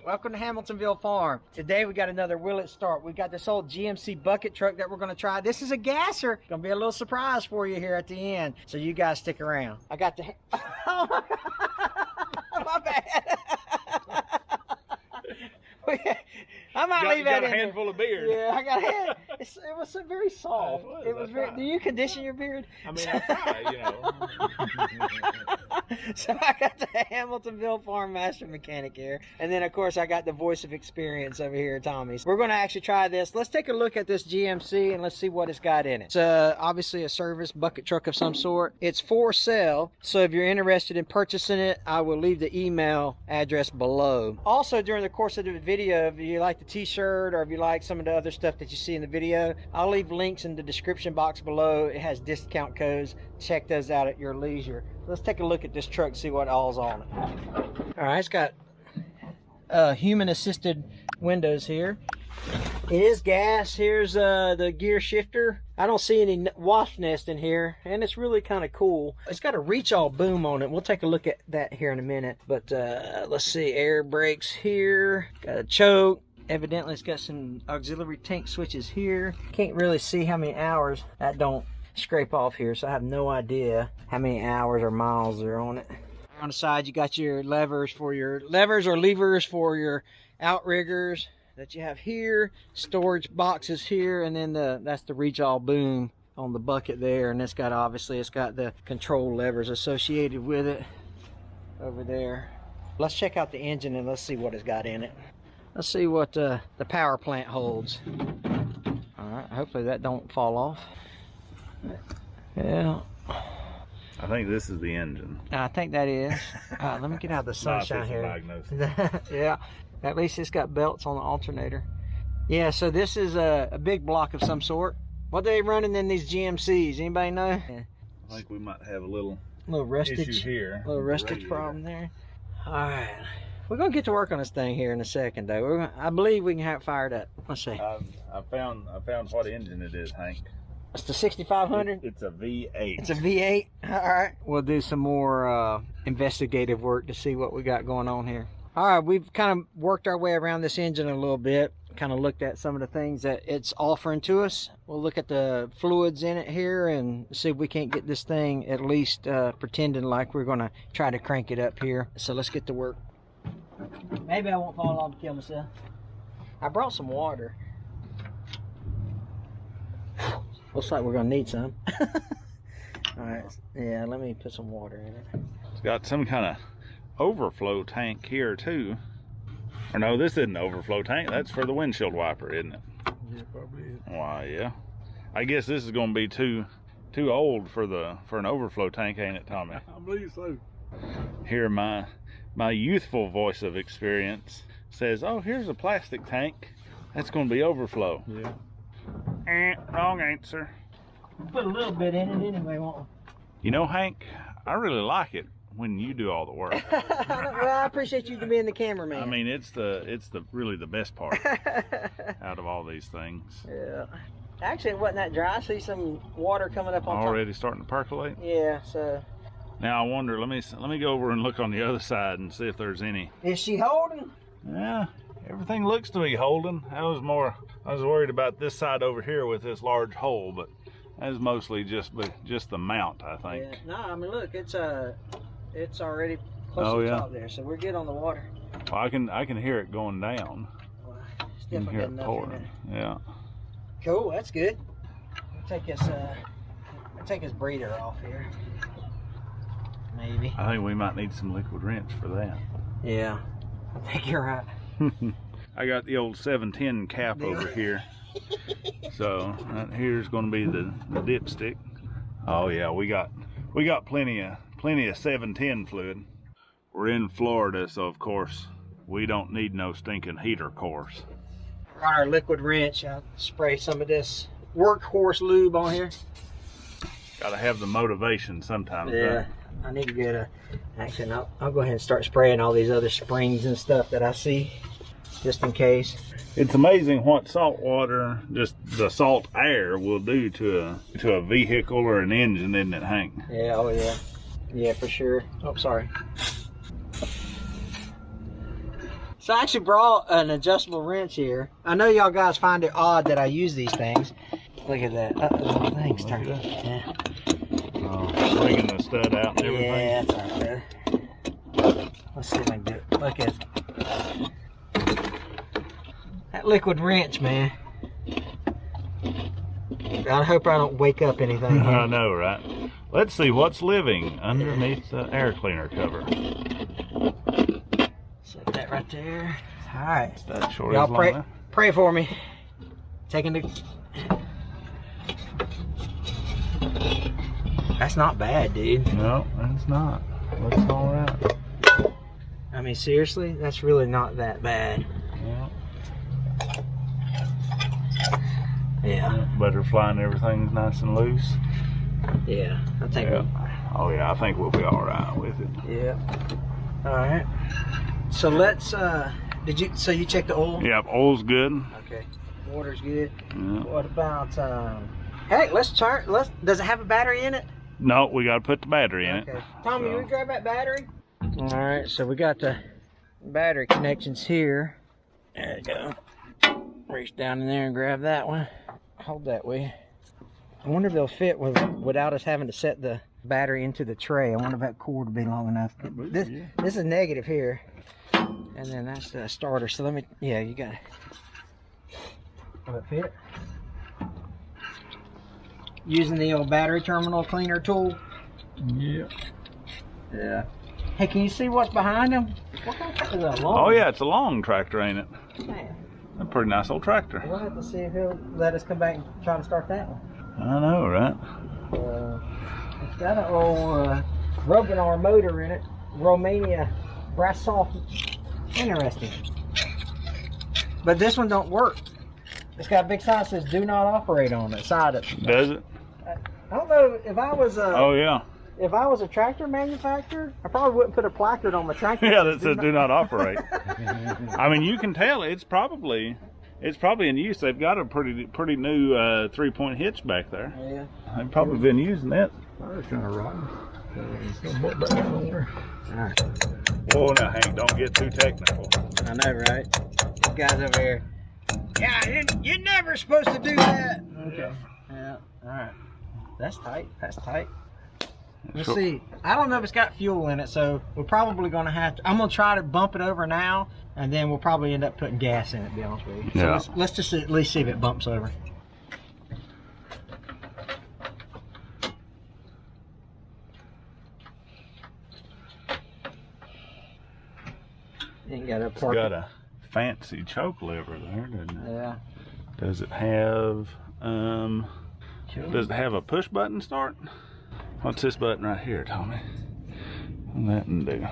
Welcome to Hamiltonville Farm. Today we got another Will It Start. We got this old GMC bucket truck that we're going to try. This is a gasser. Gonna be a little surprise for you here at the end, so you guys stick around. I got the oh my God. My bad. I might leave that in. You got a handful of beard. Yeah, I got a hand. It was so very soft. It was very. Do you condition your beard? I mean, I try, you know. So I got the Hamiltonville Farm Master Mechanic here, and then of course I got the voice of experience over here, Tommy. So we're going to actually try this. Let's take a look at this GMC and let's see what it's got in it. It's obviously a service bucket truck of some sort. It's for sale, so if you're interested in purchasing it, I will leave the email address below. Also, during the course of the video, if you like the t-shirt or if you like some of the other stuff that you see in the video, I'll leave links in the description box below. It has discount codes. Check those out at your leisure. Let's take a look at this truck and see what all's on it. All right, it's got human assisted windows here. It is gas. Here's the gear shifter. I don't see any wasp nest in here, and it's really kind of cool. It's got a reach-all boom on it. We'll take a look at that here in a minute. But let's see, air brakes here. Got a choke. Evidently, it's got some auxiliary tank switches here. Can't really see how many hours. That don't scrape off here, so I have no idea how many hours or miles are on it. On the side, you got your levers or levers for your outriggers that you have here, storage boxes here, and then that's the reach-all boom on the bucket there, and it's got the control levers associated with it over there. Let's check out the engine and let's see what it's got in it. Let's see what the power plant holds. All right, hopefully that don't fall off. Yeah. I think this is the engine. I think that is. Let me get out of the sunshine here. Yeah. At least it's got belts on the alternator. Yeah, so this is a big block of some sort. What are they running in these GMCs? Anybody know? Yeah. I think we might have a little rustage issue here. A little rustage problem there. All right. We're going to get to work on this thing here in a second, though. I believe we can have it fired up. Let's see. I found what engine it is, Hank. It's the 6500? It's a V8. It's a V8? All right. We'll do some more investigative work to see what we got going on here. All right, we've kind of worked our way around this engine a little bit, kind of looked at some of the things that it's offering to us. We'll look at the fluids in it here and see if we can't get this thing at least pretending like we're going to try to crank it up here. So let's get to work. Maybe I won't fall off and kill myself. I brought some water. Looks like we're going to need some. All right, yeah, let me put some water in it. It's got some kind of overflow tank here too. Or no, this isn't an overflow tank. That's for the windshield wiper, isn't it? Yeah, probably is. Why, yeah. I guess this is going to be too old for an overflow tank, ain't it, Tommy? I believe so. Here, my youthful voice of experience says, "Oh, here's a plastic tank. That's going to be overflow." Yeah. Wrong answer. We'll put a little bit in it anyway, won't we? You know, Hank, I really like it when you do all the work. Well, I appreciate you being the cameraman. I mean, it's really the best part out of all these things. Yeah. Actually, it wasn't that dry. I see some water coming up on Already starting to percolate? Yeah, so. Now I wonder, let me go over and look on the other side and see if there's any. Is she holding? Yeah, everything looks to be holding. I was worried about this side over here with this large hole, but that's mostly just the mount, I think. Yeah. No, I mean, look, it's already close to the top there, so we're good on the water. Well, I can hear it going down. Well, it's definitely good enough in there. Yeah. Cool, that's good. Take this breather off here. Maybe. I think we might need some liquid wrench for that. Yeah, I think you're right. I got the old 710 cap over here. So right here's going to be the dipstick. Oh yeah, we got plenty of 710 fluid. We're in Florida, so of course we don't need no stinking heater course. Got our liquid wrench. I'll spray some of this workhorse lube on here. Gotta have the motivation sometimes. Yeah, right? I need to get actually I'll go ahead and start spraying all these other springs and stuff that I see, just in case. It's amazing what salt water, just the salt air, will do to a vehicle or an engine, isn't it, Hank? Yeah, oh yeah. Yeah, for sure. Oh, sorry. So I actually brought an adjustable wrench here. I know y'all guys find it odd that I use these things. Look at that. Uh-oh, thing's turning. Yeah. Oh, bringing the stud out and everything. Yeah, that's all right, brother. Let's see if I can do it. Look at that liquid wrench, man. I hope I don't wake up anything. I know, right? Let's see what's living underneath the air cleaner cover. Set that right there. All right. That short Y'all pray for me. Taking the. That's not bad, dude. No, that's not. Looks all right. I mean, seriously, that's really not that bad. Yeah. Butterfly and everything's nice and loose. Yeah, I think. Yeah. Oh yeah, I think we'll be all right with it. Yeah. All right. So let's. So you checked the oil? Yep, oil's good. Okay. Water's good. Yeah. What about? Hey, let's turn. Does it have a battery in it? No, we got to put the battery in Okay. it. Tommy, you grab that battery? All right, so we got the battery connections here. There you go. Reach down in there and grab that one. Hold that way. I wonder if they'll fit without us having to set the battery into the tray. I wonder if that cord will be long enough. This is negative here. And then that's the starter. So let me, yeah, you got it. Will it fit? Using the old battery terminal cleaner tool. Yeah. Yeah. Hey, can you see what's behind them? What kind of tractor is that? Long? Oh yeah, it's a long tractor, ain't it? Man. A pretty nice old tractor. We'll have to see if he'll let us come back and try to start that one. I know, right? It's got an old Roganar motor in it. Romania brass soft. Interesting. But this one don't work. It's got a big sign that says "Do not operate" on the side of it. Does it? I don't know if I was a. Oh yeah. If I was a tractor manufacturer, I probably wouldn't put a placard on my tractor. Yeah, that says "Do not operate." I mean, you can tell it's probably in use. They've got a pretty new 3-point hitch back there. Yeah. They've probably been using it. It's kind of rotten. Alright. Whoa, now Hank, don't get too technical. I know, right? These guys over here. Yeah, you're never supposed to do that. Okay. Yeah. All right. That's tight. That's tight. Let's see. I don't know if it's got fuel in it, so we're probably going to have to. I'm going to try to bump it over now, and then we'll probably end up putting gas in it, to be honest with you. Yeah. So let's just at least see if it bumps over. Ain't got a It's got a fancy choke lever there, doesn't it? Yeah. Does it have a push button start? What's this button right here, Tommy? What that and do?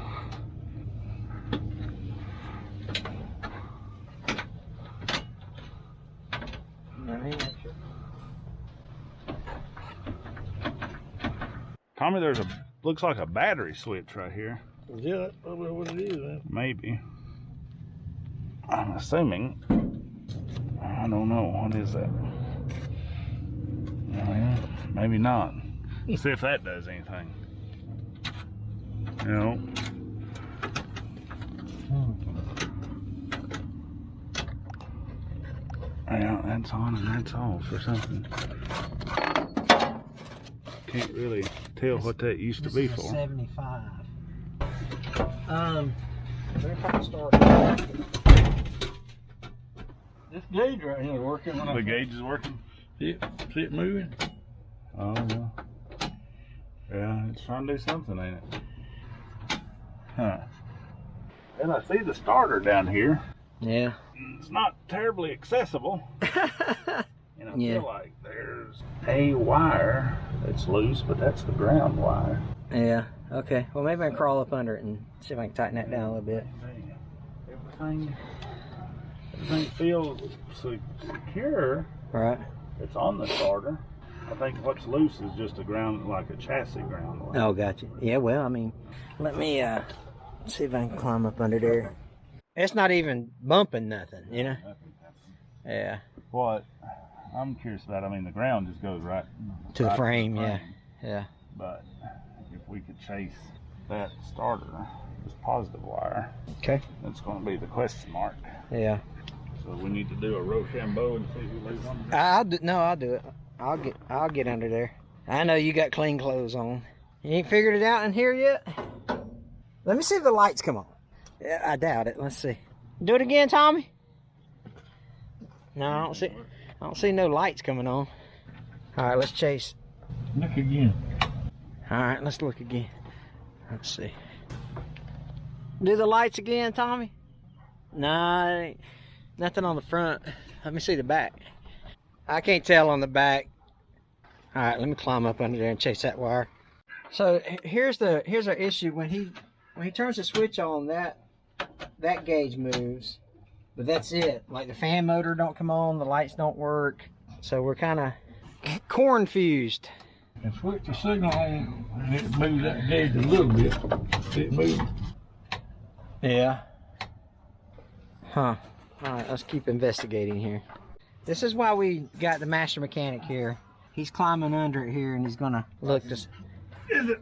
Tommy, looks like a battery switch right here. Yeah, that's probably what it is, man. Maybe. I'm assuming. I don't know. What is that? Well, maybe not. See if that does anything. No. Yeah, that's on and that's off or something. Can't really tell what that used to be for. 75. Let me try to start. This gauge right here is working. The gauge is working? See it moving? Oh, yeah. Yeah, it's trying to do something, ain't it? Huh. And I see the starter down here. Yeah. It's not terribly accessible. And I Yeah. feel like there's a wire that's loose, but that's the ground wire. Yeah. Okay. Well, maybe I can crawl up under it and see if I can tighten that down a little bit. Everything feels secure. Right. It's on the starter. I think what's loose is just a ground, like a chassis ground wire. Oh, gotcha. Yeah. Well, I mean, let me see if I can climb up under there. It's not even bumping nothing, you know. Yeah. What I'm curious about, I mean, the ground just goes right To the frame, to the yeah. Yeah. But if we could chase that starter, this positive wire. Okay. That's going to be the question mark. Yeah. So we need to do a Rochambeau and see who lays on there. I'll do it. I'll get under there. I know you got clean clothes on. You ain't figured it out in here yet? Let me see if the lights come on. Yeah, I doubt it. Let's see. Do it again, Tommy. No, I don't see no lights coming on. All right, let's chase. Look again. All right, let's look again. Let's see. Do the lights again, Tommy. Nah, ain't nothing on the front. Let me see the back. I can't tell on the back. All right, let me climb up under there and chase that wire. So here's our issue. When he turns the switch on, that gauge moves, but that's it. Like the fan motor don't come on, the lights don't work. So we're kind of confused. And switch the signal on, and it moves that gauge a little bit. It moves. Yeah. Huh. All right, let's keep investigating here. This is why we got the master mechanic here. He's climbing under it here, and he's gonna look to.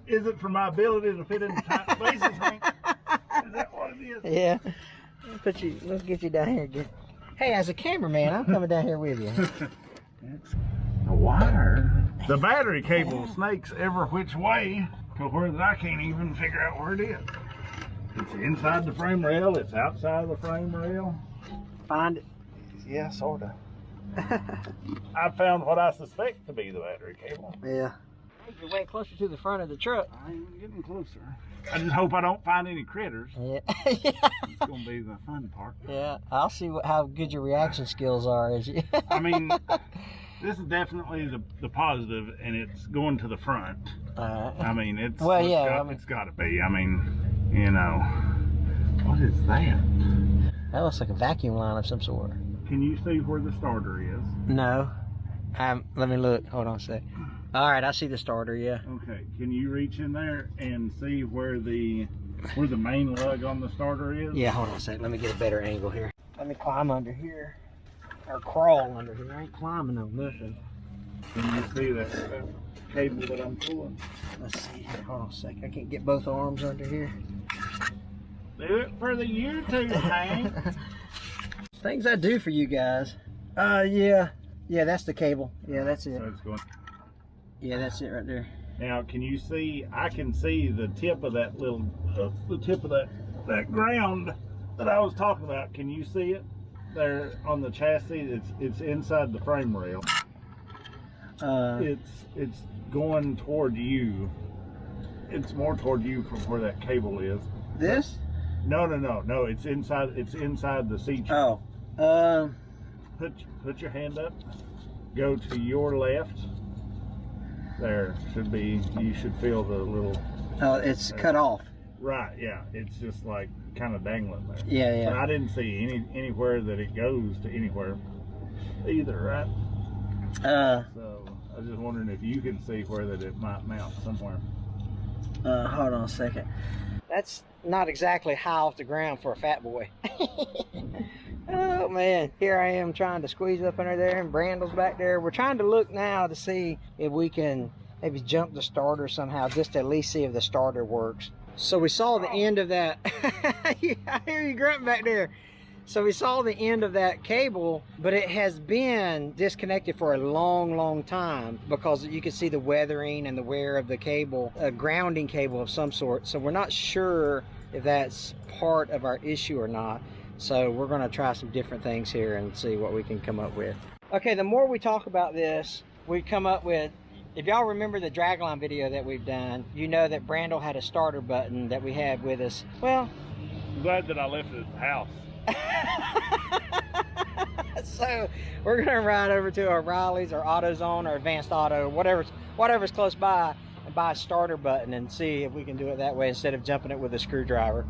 Is it for my ability to fit in the tight spaces, Hank? Is that what it is? Yeah. Let's get you down here. Hey, as a cameraman, I'm coming down here with you. The wire. The battery cable snakes every which way to where I can't even figure out where it is. It's inside the frame rail. It's outside of the frame rail. Find it. Yeah, sorta. I found what I suspect to be the battery cable. Yeah. You're way closer to the front of the truck. I'm getting closer. I just hope I don't find any critters. Yeah. It's gonna be the fun part. Yeah. I'll see how good your reaction skills are as you. I mean, this is definitely the positive, and it's going to the front. I mean, it's well, yeah. It's got to be. I mean, you know, what is that? That looks like a vacuum line of some sort. Can you see where the starter is? No. Let me look. Hold on a sec. All right, I see the starter. Yeah. Okay. Can you reach in there and see where the main lug on the starter is? Yeah. Hold on a sec. Let me get a better angle here. Let me climb under here, or crawl under here. I ain't climbing on nothing. Can you see that cable that I'm pulling? Let's see. Hold on a sec. I can't get both arms under here. Do it for the YouTube, Hank. Things I do for you guys. Yeah. Yeah, that's the cable. Yeah, that's it. So it's going. Yeah, that's it right there. Now, can you see? I can see the tip of that little, the tip of that ground that I was talking about. Can you see it there on the chassis? It's inside the frame rail. It's going toward you. It's more toward you from where that cable is. This? No. It's inside. It's inside the seat. Oh. Put your hand up. Go to your left. There should be. You should feel the little. Oh, it's cut off. Right. Yeah. It's just like kind of dangling there. Yeah. But I didn't see anywhere that it goes to anywhere either. Right. So I was just wondering if you can see where that it might mount somewhere. Hold on a second. That's not exactly high off the ground for a fat boy. Oh man, here I am trying to squeeze up under there, and Brandle's back there. We're trying to look now to see if we can maybe jump the starter somehow, just to at least see if the starter works. So we saw the end of that. I hear you grunting back there. So we saw the end of that cable, but it has been disconnected for a long time because you can see the weathering and the wear of the cable, a grounding cable of some sort. So we're not sure if that's part of our issue or not. So we're going to try some different things here and see what we can come up with. Okay, the more we talk about this, we come up with, if y'all remember the dragline video that we've done, you know that Brandle had a starter button that we had with us. Well, I'm glad that I left it at the house. So we're gonna ride over to O'Reilly's or AutoZone or Advanced Auto, whatever's close by, and buy a starter button and see if we can do it that way instead of jumping it with a screwdriver.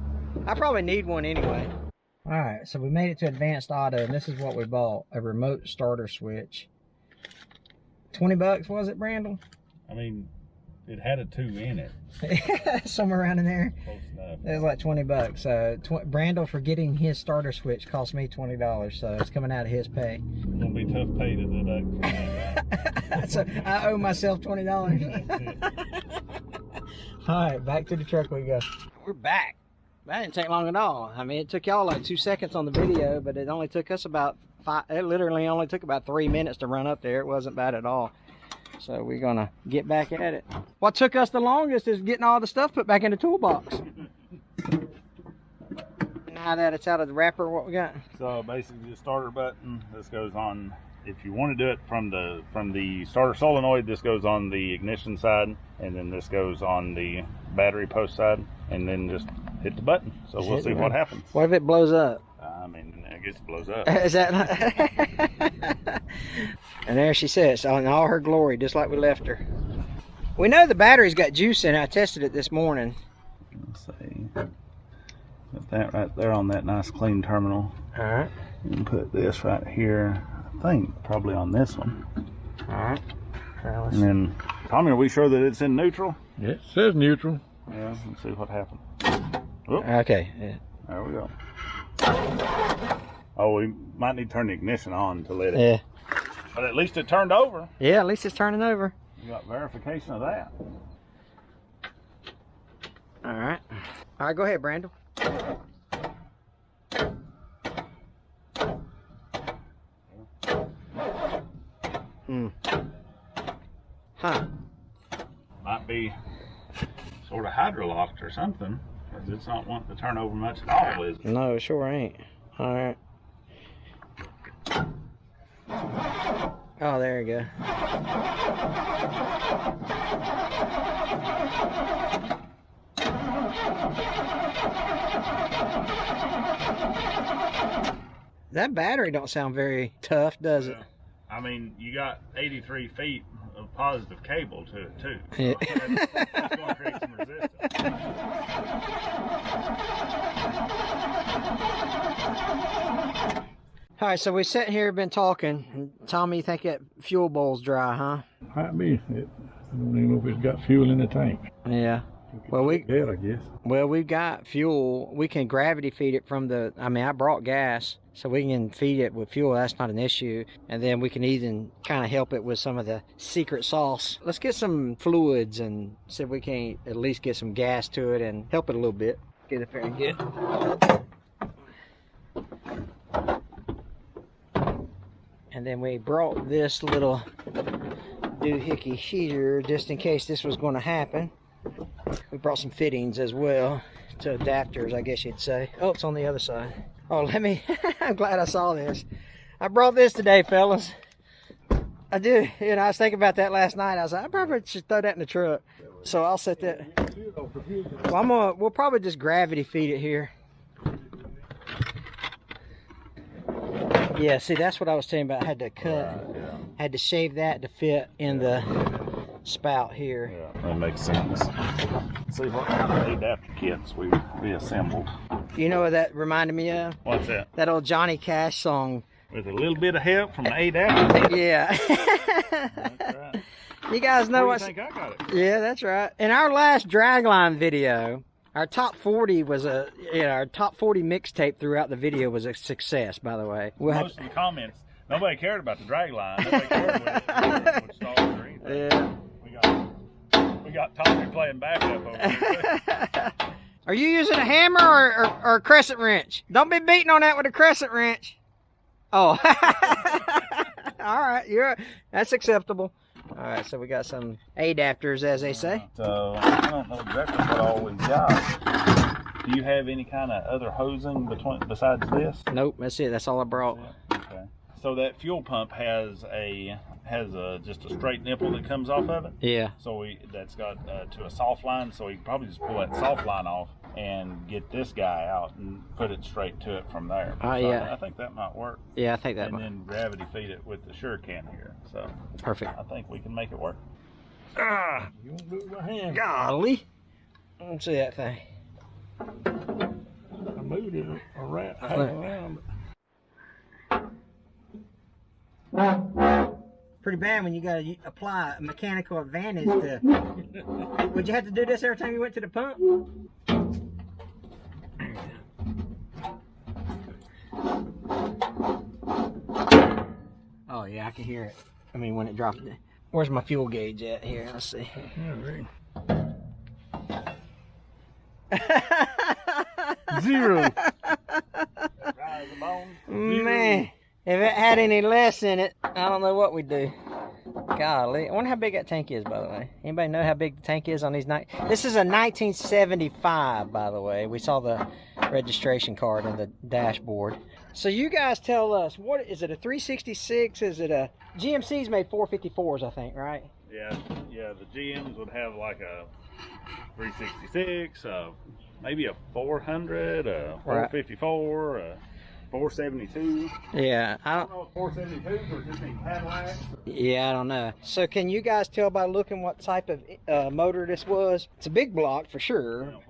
I probably need one anyway. All right, so we made it to Advanced Auto, and this is what we bought: a remote starter switch. 20 bucks, was it, Brandle? I mean, it had a 2 in it. Somewhere around in there. Close enough. It was like 20 bucks. So Brandle for getting his starter switch cost me $20, so it's coming out of his pay. It's gonna be tough pay to deduct from that. So I owe myself $20. That's it. All right, back to the truck we go. We're back That didn't take long at all. I mean, it took y'all like 2 seconds on the video, but it only took us about 5. It literally only took about 3 minutes to run up there. It wasn't bad at all. So we're gonna get back at it. What took us the longest is getting all the stuff put back in the toolbox. Now that it's out of the wrapper, what we got? So basically the starter button, this goes on, if you want to do it from the starter solenoid, this goes on the ignition side, and then this goes on the battery post side, and then just hit the button. So we'll see what happens. What if it blows up? I mean, I guess it blows up. Is that And there she sits in all her glory, just like we left her. We know the battery's got juice in it. I tested it this morning. Let's see. Put that right there on that nice clean terminal. All right. And put this right here, I think probably on this one. All right. And then, Tommy, are we sure that it's in neutral? Yeah, it says neutral. Yeah, let's see what happens. Okay. Yeah. There we go. Oh, we might need to turn the ignition on to let it. Yeah. But at least it turned over. Yeah, at least it's turning over. You got verification of that. All right. All right, go ahead, Brandon. Huh. Might be sort of hydrolocked or something, because it's not wanting to turn over much at all, is it? No, it sure ain't. All right. Oh, there you go. That battery don't sound very tough, does it? I mean, you got 83 feet of positive cable to it too. So Yeah. it's going to create some resistance. All right, so we sat here, been talking. And Tommy, you think that fuel bowl's dry, huh? Might be. I don't even know if it's got fuel in the tank. Yeah. Well, I guess. Well, we've got fuel. We can gravity feed it from the, I mean, I brought gas, so we can feed it with fuel. That's not an issue. And then we can even kind of help it with some of the secret sauce. Let's get some fluids and see if we can at least get some gas to it and help it a little bit. Get up there and get. And then we brought this little doohickey here just in case this was going to happen. We brought some fittings as well, to adapters, I guess you'd say. Oh, it's on the other side. Oh, let me, I'm glad I saw this. I brought this today, fellas. I do. You know, I was thinking about that last night. I was like, I probably should throw that in the truck. So I'll set that. Well, we'll probably just gravity feed it here. Yeah, see, that's what I was saying about. I had to cut, had to shave that to fit in the spout here. Yeah, that makes sense. Let's see what kind of adapter kits we reassembled. You know what that reminded me of? What's that? That old Johnny Cash song. With a little bit of help from the adapter. Yeah. That's right. You guys know Where what? do you think I got it? Yeah, that's right. In our last dragline video, our top 40 was our top 40 mixtape throughout the video was a success, by the way. Most of the comments, nobody cared about the drag line. Nobody cared what stalls or anything. Yeah. We got Tommy playing backup over there. Are you using a hammer or a crescent wrench? Don't be beating on that with a crescent wrench. Oh. All right, that's acceptable. All right, so we got some adapters, as they say. So I don't know exactly what all we got. Do you have any kind of other hosing besides this? Nope, that's it. That's all I brought. Okay. So that fuel pump has just a straight nipple that comes off of it. Yeah. So that's got to a soft line. So we can probably just pull that soft line off and get this guy out and put it straight to it from there. Oh, so yeah. I think that might work. Yeah, I think that and might. then gravity feed it with the sure can here. So Perfect. I think we can make it work. Ah, You won't do it by hand. golly. Let's see that thing. I moved it around. Pretty bad when you got to apply a mechanical advantage to. Would you have to do this every time you went to the pump? Oh yeah, I can hear it. I mean, when it dropped it. Where's my fuel gauge at here? Let's see. Zero. Rise the bone. Man, if it had any less in it, I don't know what we'd do. Golly, I wonder how big that tank is, by the way. Anybody know how big the tank is on these This is a 1975, by the way. We saw the registration card on the dashboard. So you guys tell us, what is it, a 366? Is it a GMC's made 454s, I think, right? Yeah, the GMs would have like a 366, maybe a 400, a 454, a 472. Yeah, I don't know if 472s or just a Cadillac. Yeah, I don't know. So can you guys tell by looking what type of motor this was? It's a big block for sure. You know,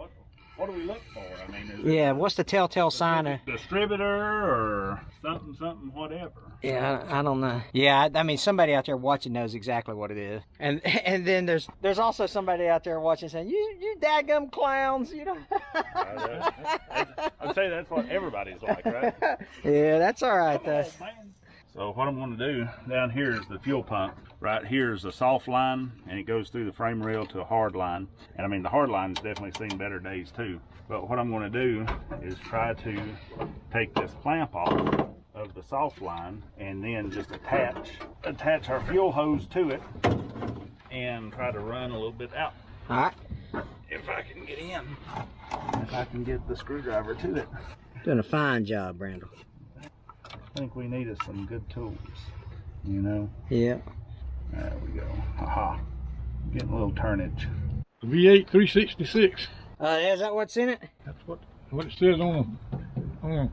what do we look for? I mean, Yeah, what's the telltale sign of distributor or something, whatever? Yeah, I don't know. Yeah, I mean, somebody out there watching knows exactly what it is. And then there's also somebody out there watching saying, you daggum clowns, you know. I'd say that's what everybody's like, right? Yeah, that's all right, though. So what I'm going to do down here is the fuel pump. Right here is a soft line, and it goes through the frame rail to a hard line. And I mean, the hard line's definitely seen better days too. But what I'm going to do is try to take this clamp off of the soft line and then just attach our fuel hose to it and try to run a little bit out. All right. If I can get in, if I can get the screwdriver to it. Doing a fine job, Brandon. I think we needed some good tools, you know? Yeah. There we go. Haha. Getting a little turnage. V8 366. Is that what's in it? That's what it says on the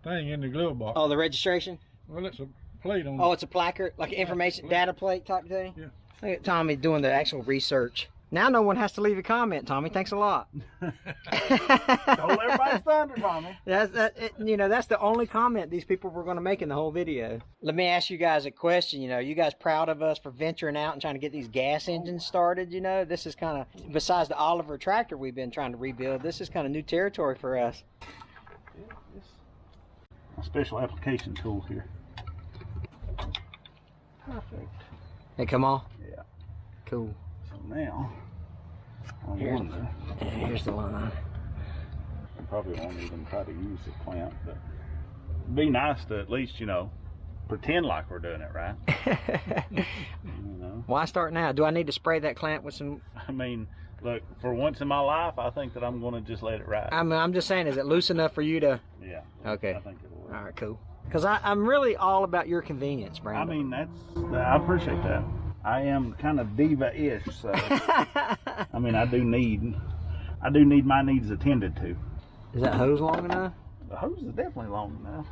thing in the glove box. Oh, the registration? Well, it's a plate on. Oh, it's a placard, like an information data plate type thing? Yeah. Look at Tommy doing the actual research. Now no one has to leave a comment, Tommy. Thanks a lot. Don't everybody's thunder, Tommy. That's the only comment these people were going to make in the whole video. Let me ask you guys a question. You know, you guys proud of us for venturing out and trying to get these gas engines started? You know, this is kind of, besides the Oliver tractor we've been trying to rebuild, this is kind of new territory for us. A special application tool here. Perfect. They come off? Yeah. Cool. So now, I Here's wonder. the line. I probably won't even try to use the clamp, but it'd be nice to at least, you know, pretend like we're doing it right. You know? Why start now? Do I need to spray that clamp with some? I mean, look, for once in my life, I think that I'm going to just let it ride. I'm just saying, is it loose enough for you to? Yeah. Okay. I think it'll work. All right, cool. Because I'm really all about your convenience, Brandon. I mean, I appreciate that. I am kind of diva-ish, so I mean, I do need my needs attended to. Is that hose long enough? The hose is definitely long enough.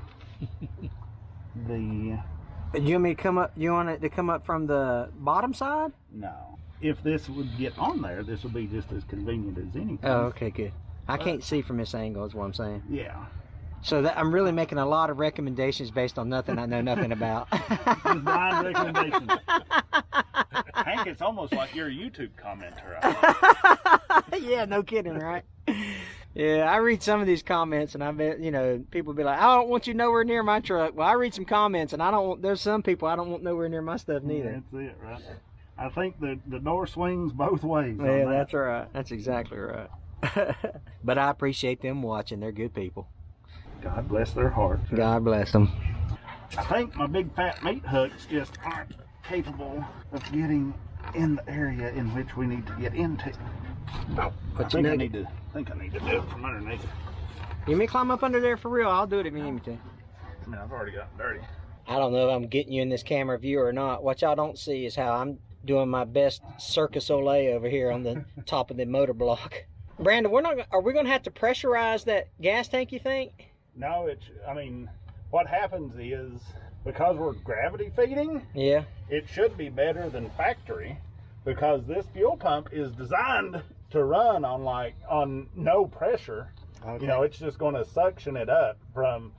You want me to come up? You want it to come up from the bottom side? No. If this would get on there, this would be just as convenient as anything. Oh, okay, good. I can't see from this angle, is what I'm saying. Yeah. So I'm really making a lot of recommendations based on nothing I know nothing about. Just blind recommendations. Hank, it's almost like you're a YouTube commenter. Yeah, no kidding, right? Yeah, I read some of these comments, and I bet, you know, people be like, I don't want you nowhere near my truck. Well, I read some comments, and there's some people I don't want nowhere near my stuff neither. That's it, right? I think the door swings both ways. Yeah, that's right. That's exactly right. But I appreciate them watching. They're good people. God bless their hearts. God bless them. I think my big fat meat hooks just aren't capable of getting in the area in which we need to get into. I think I need to do it from underneath. You may climb up under there for real. I'll do it if you need me to. I mean, I've already gotten dirty. I don't know if I'm getting you in this camera view or not. What y'all don't see is how I'm doing my best Circus Olay over here on the top of the motor block. Brandon, are we going to have to pressurize that gas tank, you think? No, I mean, what happens is, because we're gravity feeding, yeah, it should be better than factory, because this fuel pump is designed to run on no pressure. Okay. You know, it's just going to suction it up from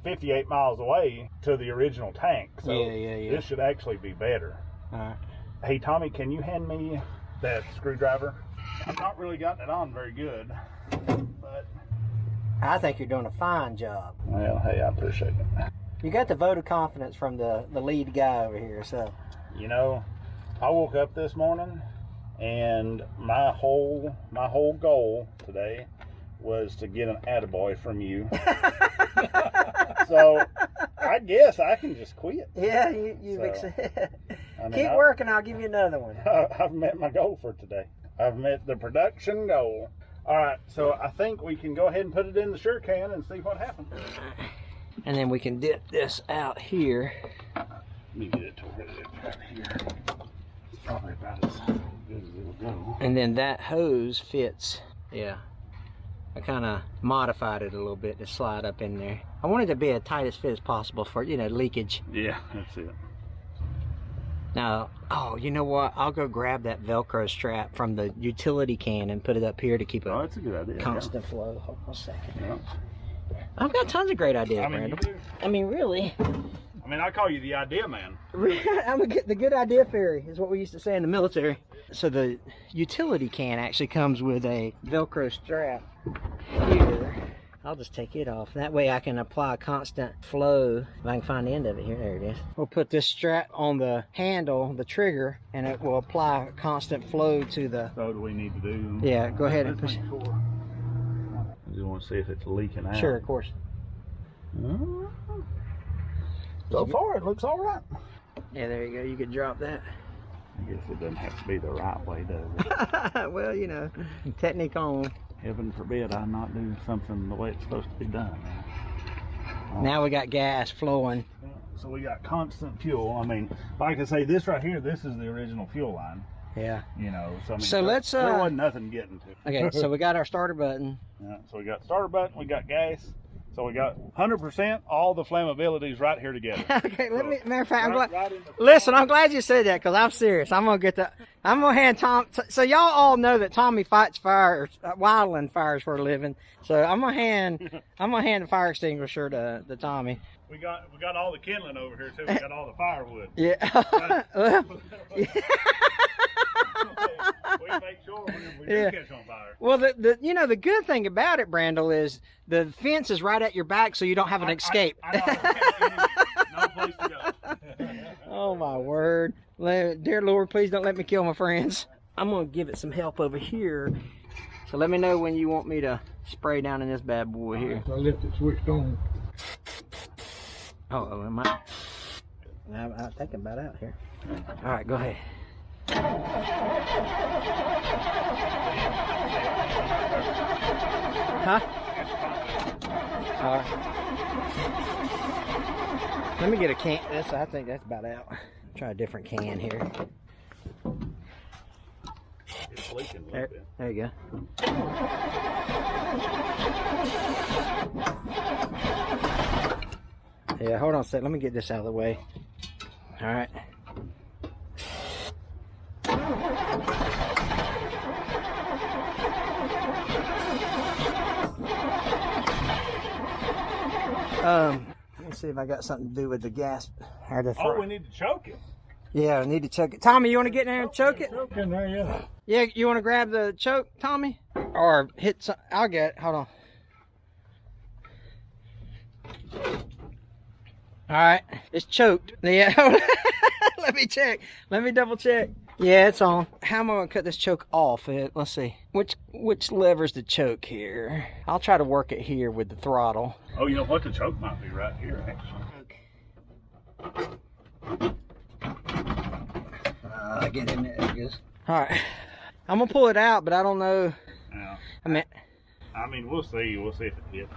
58 miles away to the original tank. So yeah. This should actually be better. All right. Hey, Tommy, can you hand me that screwdriver? I've not really gotten it on very good, but I think you're doing a fine job. Well, hey, I appreciate it. You got the vote of confidence from the lead guy over here, so. You know, I woke up this morning and my whole goal today was to get an attaboy from you. So I guess I can just quit. Yeah, you've keep working, I'll give you another one. I've met my goal for today. I've met the production goal. All right, so I think we can go ahead and put it in the sure can and see what happens. And then we can dip this out here. Let me get it to where it's right here. It's probably about as good as it'll go. And then that hose fits. Yeah. I kind of modified it a little bit to slide up in there. I wanted to be as tight as fit as possible for, you know, leakage. Yeah, that's it. Now, oh, you know what? I'll go grab that Velcro strap from the utility can and put it up here to keep that's a good idea. Constant flow. Hold on a second. Yeah. I've got tons of great ideas, Brandon. I mean, really. I mean, I call you the idea man. I'm the good idea fairy is what we used to say in the military. So the utility can actually comes with a Velcro strap here. I'll just take it off. That way I can apply constant flow. If I can find the end of it here, there it is. We'll put this strap on the handle, the trigger, and it will apply constant flow to the... So what do we need to do? Yeah, go ahead and push it. I just want to see if it's leaking out. Sure, of course. So far, it looks all right. Yeah, there you go. You could drop that. I guess it doesn't have to be the right way, does it? Well, you know, technique on. Heaven forbid I not do something the way it's supposed to be done. Now we got gas flowing. So we got constant fuel. I mean, like I say, this right here, this is the original fuel line. Yeah. You know, so I mean, so let's there wasn't nothing getting to. Okay, so we got our starter button. Yeah, so we got starter button, we got gas. So we got 100% all the flammabilities right here together. Okay, let me. Matter of fact, I'm glad. Right Listen, I'm glad you said that because I'm serious. I'm gonna get that. I'm gonna hand Tom. So y'all all know that Tommy fights fires, wildland fires for a living. So I'm gonna hand the fire extinguisher to Tommy. We got all the kindling over here too. We got all the firewood. Yeah. We make sure we do catch on fire. Well, the good thing about it, Brandel, is the fence is right at your back, so you don't have an escape. No place to go. Oh my word. Dear Lord, please don't let me kill my friends. I'm going to give it some help over here. So let me know when you want me to spray down in this bad boy here. I left it switched on. Oh, am I? I'm thinking about out here. All right, go ahead. Huh? All right. Let me get a can. I think that's about out. Try a different can here. It's leaking a little bit. There you go. Yeah, hold on a sec. Let me get this out of the way. All right. Let's see if I got something to do with the gas. Or the we need to choke it. Yeah, I need to choke it. Tommy, you want to get in there and choke it? Choke in there, yeah. Yeah, you want to grab the choke, Tommy? Or hit some, I'll get it. Hold on. All right, it's choked. Yeah, let me check. Let me double check. Yeah, it's on. How am I gonna cut this choke off? Let's see. Which lever's the choke here? I'll try to work it here with the throttle. Oh, you know what? The choke might be right here, actually. Get in there. There it goes. All right, I'm gonna pull it out, but I don't know. Yeah. I mean, we'll see. We'll see if it hits.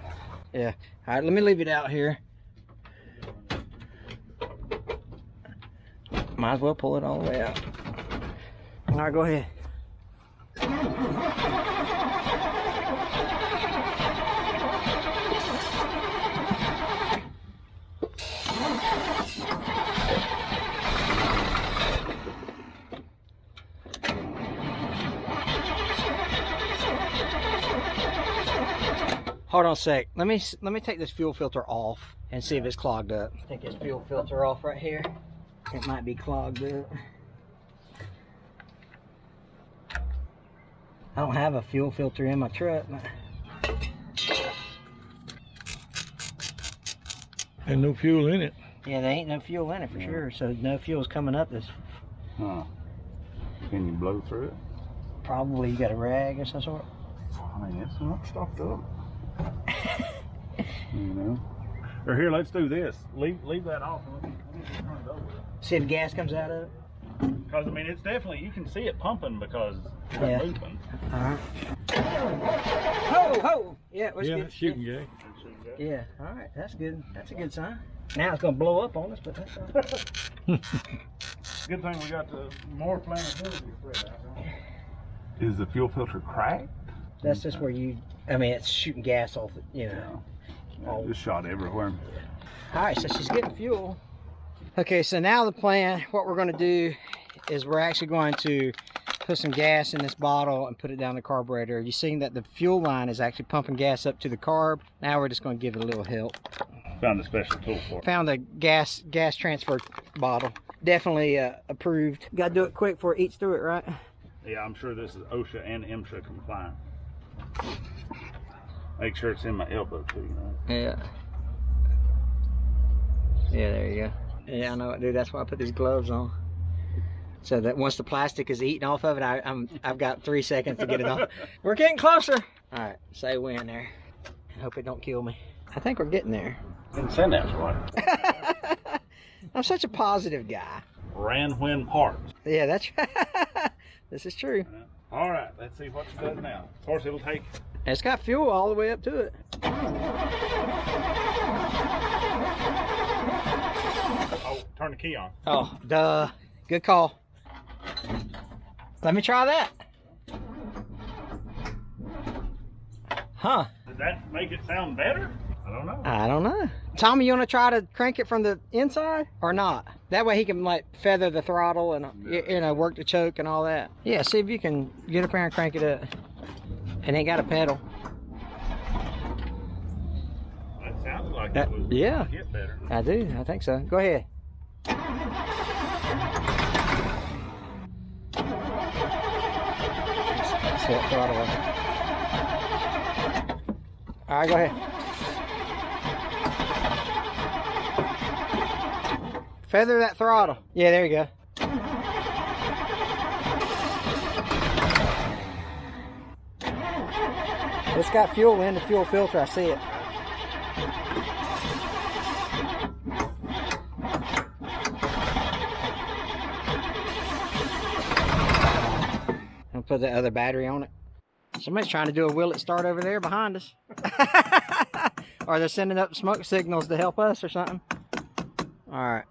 Yeah. All right, let me leave it out here. Might as well pull it all the way out. All right, go ahead. Hold on a sec. Let me take this fuel filter off and see if it's clogged up. Take this fuel filter off right here. It might be clogged up. I don't have a fuel filter in my truck. And no fuel in it. Yeah, there ain't no fuel in it for sure. So no fuel's coming up this. Huh. Can you blow through it? Probably you got a rag or some sort. I mean, it's not stocked up. You know. Or here, let's do this. Leave that off. Let me just turn it over. See if gas comes out of it. Because I mean, it's definitely, you can see it pumping because it's moving. All right. Ho ho! Yeah, it was Yeah, good. that's shooting gas. Yeah. All right, that's good. That's a good sign. Now it's gonna blow up on us, but that's all right. Good thing we got the more flammability spread out. Is the fuel filter cracked? That's just where I mean, it's shooting gas off it, you know. Yeah, just shot everywhere. All right, so she's getting fuel. Okay, so now the plan, what we're gonna do is we're actually going to put some gas in this bottle and put it down the carburetor. You're seeing that the fuel line is actually pumping gas up to the carb. Now we're just gonna give it a little help. Found a special tool for it. Found a gas transfer bottle. Definitely approved. Gotta do it quick before it eats through it, right? Yeah, I'm sure this is OSHA and MSHA compliant. Make sure it's in my elbow too, you know. Yeah. Yeah, there you go. Yeah, I know it, dude. That's why I put these gloves on. So that once the plastic is eaten off of it, I've got 3 seconds to get it off. We're getting closer. All right, say when there. I hope it don't kill me. I think we're getting there. Didn't send that right. I'm such a positive guy. Ran when parked. Yeah, that's this is true. All right, let's see what it does now. Of course, it'll take. It's got fuel all the way up to it. Oh, turn the key on. Oh, duh. Good call. Let me try that. Huh. Did that make it sound better? I don't know. I don't know. Tommy, you want to try to crank it from the inside or not? That way he can like feather the throttle and you know, work the choke and all that. Yeah, see if you can get up there and crank it up. It ain't got a pedal. That sounded like That, it was yeah. hit better. I do. I think so. Go ahead. Let's hit throttle. All right, go ahead. Feather that throttle. Yeah, there you go. It's got fuel in the fuel filter. I see it. I'll put the other battery on it. Somebody's trying to do a will it start over there behind us. Or they're sending up smoke signals to help us or something. All right.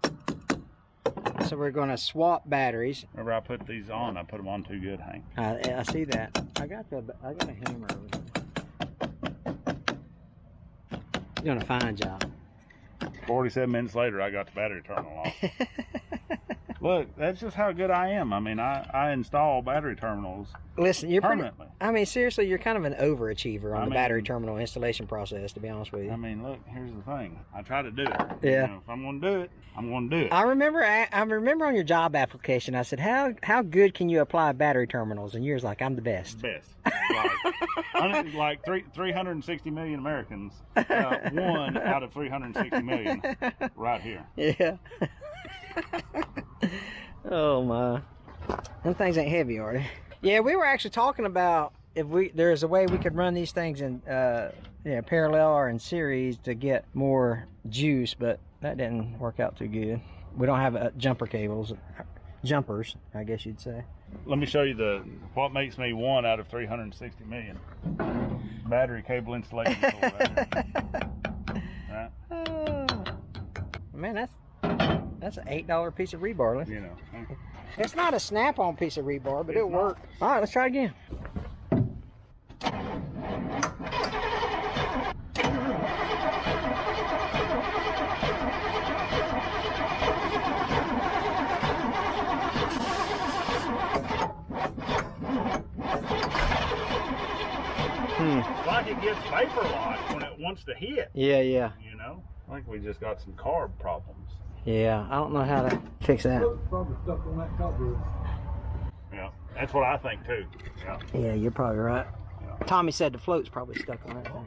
So we're going to swap batteries. Whenever I put these on, I put them on too good, Hank. I see that. I got a hammer over here. You're doing a fine job. 47 minutes later, I got the battery terminal off. Look, that's just how good I am. I mean, I install battery terminals. Listen, you're permanently. I mean, seriously, you're kind of an overachiever on the mean, battery terminal installation process, to be honest with you. I mean, look, here's the thing. I try to do it. Yeah. You know, if I'm going to do it, I'm going to do it. I remember on your job application, I said, how good can you apply battery terminals? And yours like, I'm the best. Best. Like 360 million Americans, one out of 360 million right here. Yeah. Oh my. Them things ain't heavy, are they? Yeah, we were actually talking about if there's a way we could run these things in parallel or in series to get more juice, but that didn't work out too good. We don't have jumpers, I guess you'd say. Let me show you what makes me one out of 360 million. Battery cable installation tool right here. Right? Man, that's an $8 piece of rebar. You know. It's not a snap-on piece of rebar, but it'll work. All right, let's try it again. It's like it gets vapor locked when it wants to hit. Yeah. You know? I think we just got some carb problems. Yeah, I don't know how to fix that. Probably stuck on that carburetor. Yeah, that's what I think too. Yeah. Yeah, you're probably right. Yeah. Tommy said the float's probably stuck on that thing.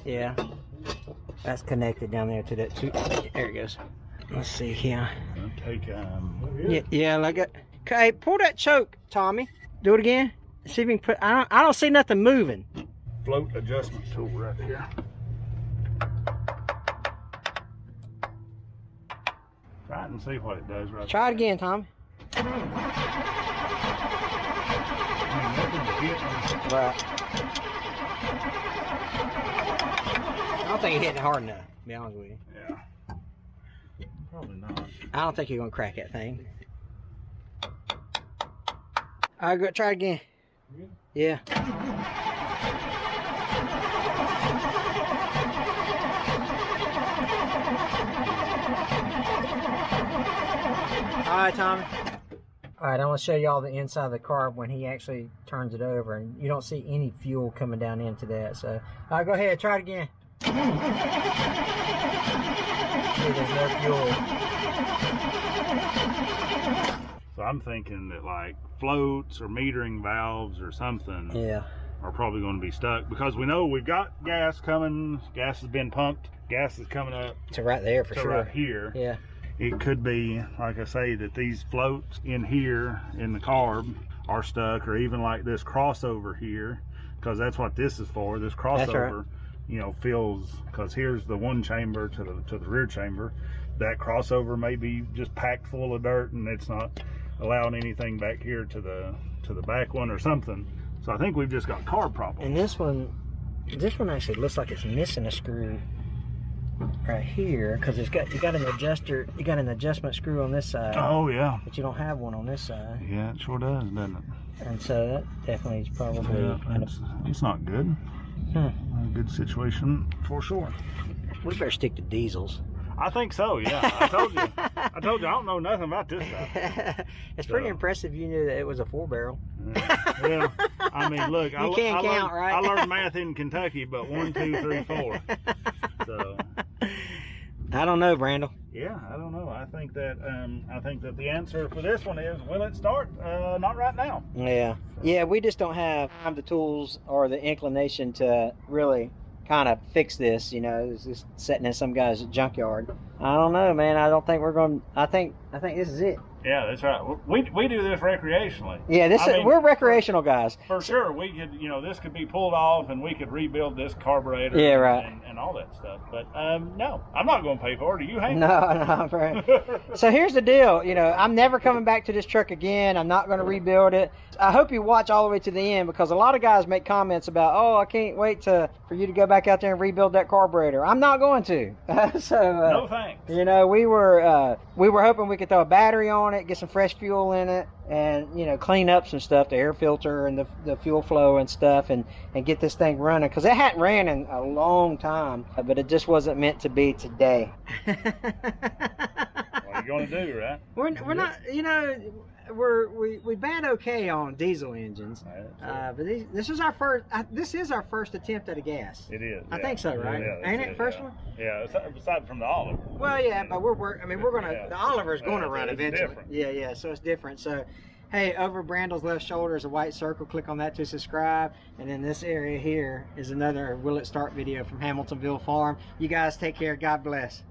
Yeah. That's connected down there to that too. There it goes. Let's see here. Take Yeah, like it. Okay, pull that choke, Tommy. Do it again. See if we can put. I don't see nothing moving. Float adjustment tool right here. Try it and see what it does right Try it again, Tom. Right. I don't think you're hitting it hard enough, to be honest with you. Yeah. Probably not. I don't think you're gonna crack that thing. Alright, go try it again. Yeah. Alright, Tommy. Alright, I'm gonna show y'all the inside of the carb when he actually turns it over, and you don't see any fuel coming down into that. So, alright, go ahead, try it again. See, there's no fuel. So I'm thinking that like floats or metering valves or something are probably going to be stuck, because we know we've got gas coming. Gas has been pumped. Gas is coming up To right there for to sure. right here. Yeah. It could be, like I say, that these floats in here in the carb are stuck, or even like this crossover here, because that's what this is for. This crossover, you know, fills, because here's the one chamber to the rear chamber. That crossover may be just packed full of dirt, and it's not allowing anything back here to the back one or something. So I think we've just got carb problems. And this one actually looks like it's missing a screw right here, because you got an adjustment screw on this side. Oh yeah. But you don't have one on this side. Yeah, it sure does, doesn't it? And so that definitely is probably It's not good. Not a good situation for sure. we better stick to diesels. I think so, yeah. I told you I don't know nothing about this stuff. It's pretty impressive you knew that it was a 4-barrel. Well, I mean, look, You can't count, right? I learned math in Kentucky, but 1, 2, 3, 4. So I don't know, Brandel. yeah, I don't know. I think that the answer for this one is, will it start? Not right now. Yeah, we just don't have the tools or the inclination to really kind of fix this. You know, it's just sitting in some guy's junkyard. I don't know, man. I don't think we're going. I think this is it. Yeah, that's right. We do this recreationally. Yeah, we're recreational guys. For sure, we could, you know, this could be pulled off and we could rebuild this carburetor. Yeah, right. And all that stuff. But no, I'm not going to pay for it. Are you, Hank? No, Brand. So here's the deal. You know, I'm never coming back to this truck again. I'm not going to rebuild it. I hope you watch all the way to the end, because a lot of guys make comments about, oh, I can't wait for you to go back out there and rebuild that carburetor. I'm not going to. No thanks. You know, we were hoping we could throw a battery on it, get some fresh fuel in it, and, you know, clean up some stuff, the air filter and the fuel flow and stuff, and get this thing running, because it hadn't ran in a long time, but it just wasn't meant to be today. What are you going to do, right? We're not, you know, we bad okay on diesel engines, but this is our first attempt at a gas. It is. I think so, right? Yeah, Ain't it first one? Yeah, aside from the Oliver. Well, yeah, but we're gonna the Oliver's gonna run eventually. Different. Yeah, so it's different. So, hey, over Brandel's left shoulder is a white circle. Click on that to subscribe, and then this area here is another Will It Start video from Hamiltonville Farm. You guys take care. God bless.